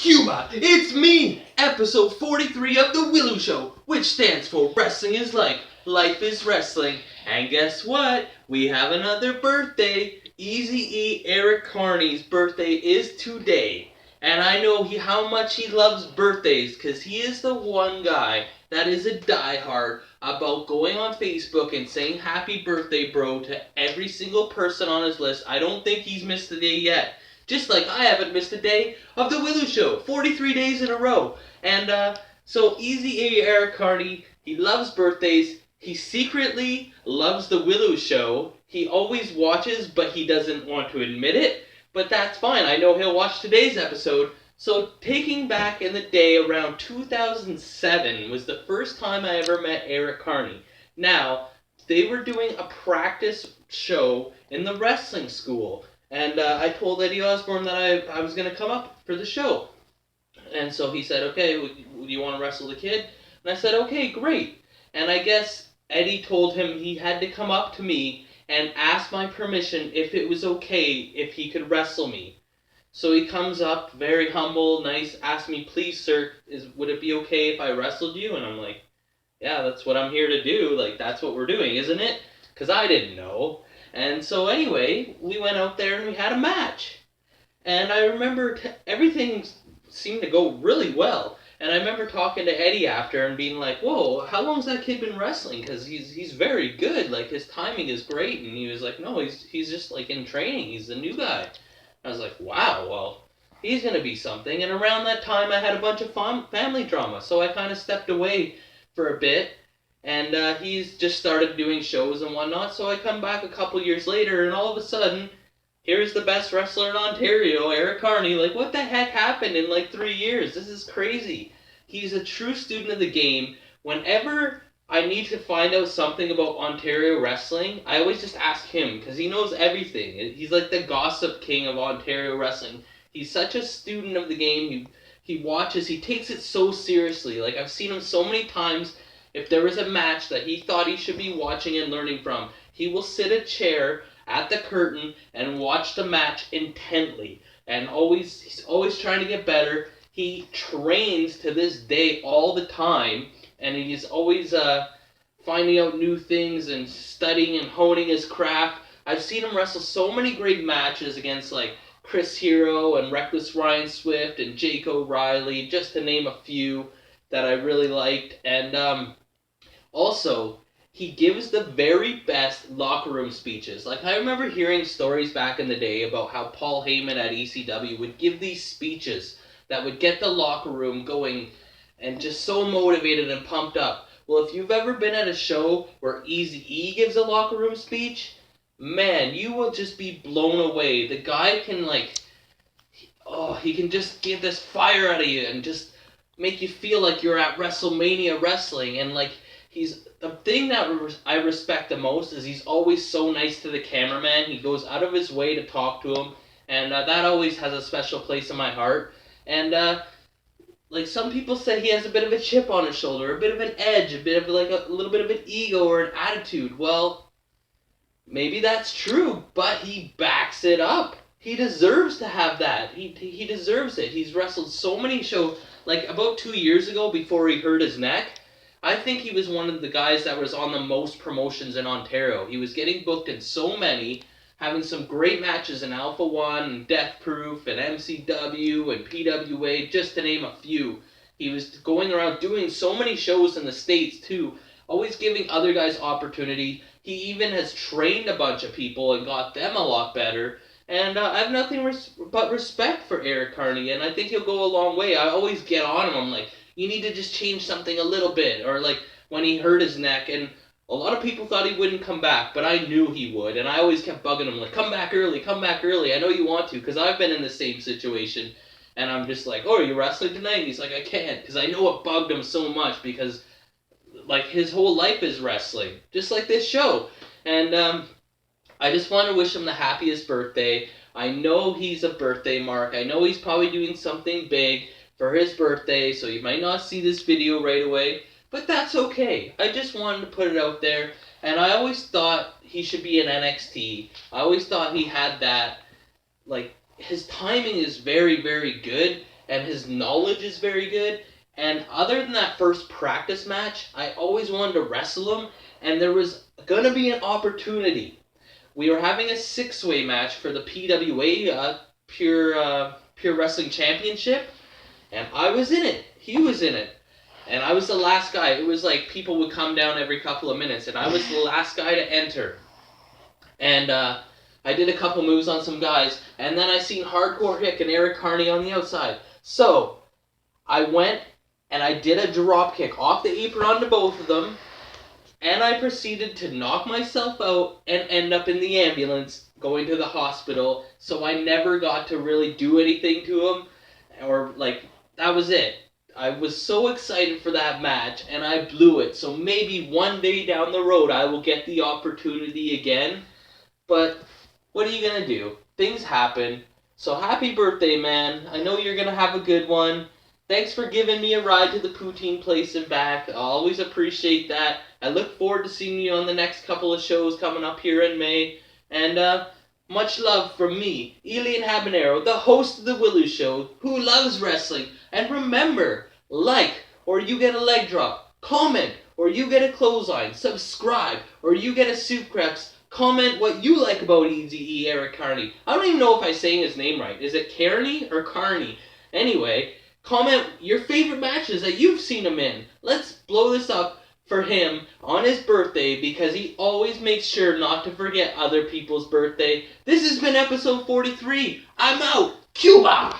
Cuba, it's me! Episode 43 of The Willow Show, which stands for Wrestling is Life, Life is Wrestling. And guess what? We have another birthday. Eazy-E Eric Cairnie's birthday is today. And I know how much he loves birthdays, because he is the one guy that is a diehard about going on Facebook and saying happy birthday, bro, to every single person on his list. I don't think he's missed a day yet. Just like I haven't missed a day of The Willow Show, 43 days in a row. And so Eazy-E Eric Cairnie, he loves birthdays. He secretly loves The Willow Show. He always watches, but he doesn't want to admit it. But that's fine. I know he'll watch today's episode. So taking back in the day around 2007 was the first time I ever met Eric Cairnie. Now, they were doing a practice show in the wrestling school. And I told Eddie Osborne that I was going to come up for the show. And so he said, okay, would you want to wrestle the kid? And I said, okay, great. And I guess Eddie told him he had to come up to me and ask my permission if it was okay if he could wrestle me. So he comes up, very humble, nice, asks me, please, sir, would it be okay if I wrestled you? And I'm like, yeah, that's what I'm here to do. Like, that's what we're doing, isn't it? Because I didn't know. And so anyway, we went out there and we had a match. And I remember everything seemed to go really well. And I remember talking to Eddie after and being like, whoa, how long's that kid been wrestling? Because he's very good. Like, his timing is great. And he was like, no, he's just like in training. He's the new guy. I was like, wow, well, he's going to be something. And around that time, I had a bunch of family drama. So I kind of stepped away for a bit. And he's just started doing shows and whatnot. So I come back a couple years later, and all of a sudden, here's the best wrestler in Ontario, Eric Cairnie. Like, what the heck happened in like 3 years? This is crazy. He's a true student of the game. Whenever I need to find out something about Ontario wrestling, I always just ask him, because he knows everything. He's like the gossip king of Ontario wrestling. He's such a student of the game. He watches, he takes it so seriously. Like, I've seen him so many times. If there was a match that he thought he should be watching and learning from, he will sit a chair at the curtain and watch the match intently. And he's always trying to get better. He trains to this day all the time, and he's always finding out new things and studying and honing his craft. I've seen him wrestle so many great matches against like Chris Hero and Reckless Ryan Swift and Jake O'Reilly, just to name a few that I really liked. And also, he gives the very best locker room speeches. Like, I remember hearing stories back in the day about how Paul Heyman at ECW would give these speeches that would get the locker room going and just so motivated and pumped up. Well, if you've ever been at a show where Eazy-E gives a locker room speech, man, you will just be blown away. The guy can, like, he can just get this fire out of you and just make you feel like you're at WrestleMania wrestling. And, like, the thing that I respect the most is he's always so nice to the cameraman. He goes out of his way to talk to him, and that always has a special place in my heart. And like, some people say he has a bit of a chip on his shoulder, a bit of an edge, a bit of like a little bit of an ego or an attitude. Well, maybe that's true, but he backs it up. He deserves to have that. He deserves it. He's wrestled so many shows. Like, about 2 years ago, before he hurt his neck, I think he was one of the guys that was on the most promotions in Ontario. He was getting booked in so many, having some great matches in Alpha One, and Death Proof, and MCW, and PWA, just to name a few. He was going around doing so many shows in the States, too, always giving other guys opportunity. He even has trained a bunch of people and got them a lot better. And I have nothing but respect for Eric Cairnie, and I think he'll go a long way. I always get on him. I'm like, you need to just change something a little bit. Or like when he hurt his neck, and a lot of people thought he wouldn't come back, but I knew he would. And I always kept bugging him, like, come back early. I know you want to, because I've been in the same situation. And I'm just like, oh, are you wrestling tonight? And he's like, I can't, because I know it bugged him so much, because like his whole life is wrestling, just like this show. And I just want to wish him the happiest birthday. I know he's a birthday mark. I know he's probably doing something big for his birthday, so you might not see this video right away, but that's okay. I just wanted to put it out there, and I always thought he should be in NXT. I always thought he had that, like, his timing is very, very good, and his knowledge is very good. And other than that first practice match, I always wanted to wrestle him, and there was going to be an opportunity. We were having a 6-way match for the PWA, Pure Wrestling Championship, and I was in it. He was in it. And I was the last guy. It was like people would come down every couple of minutes, and I was the last guy to enter. And I did a couple moves on some guys, and then I seen Hardcore Hick and Eric Cairnie on the outside. So I went and I did a drop kick off the apron onto both of them, and I proceeded to knock myself out and end up in the ambulance going to the hospital. So I never got to really do anything to him, or like, that was it. I was so excited for that match, and I blew it. So maybe one day down the road I will get the opportunity again. But what are you going to do? Things happen. So happy birthday, man. I know you're going to have a good one. Thanks for giving me a ride to the poutine place and back. I always appreciate that. I look forward to seeing you on the next couple of shows coming up here in May. And much love from me, Elian Habanero, the host of The Willow Show, who loves wrestling. And remember, like, or you get a leg drop. Comment, or you get a clothesline. Subscribe, or you get a soup crepes. Comment what you like about Eazy-E Eric Cairnie. I don't even know if I'm saying his name right. Is it Cairnie or Cairnie? Anyway, comment your favorite matches that you've seen him in. Let's blow this up for him on his birthday, because he always makes sure not to forget other people's birthday. This has been episode 43. I'm out. Cuba!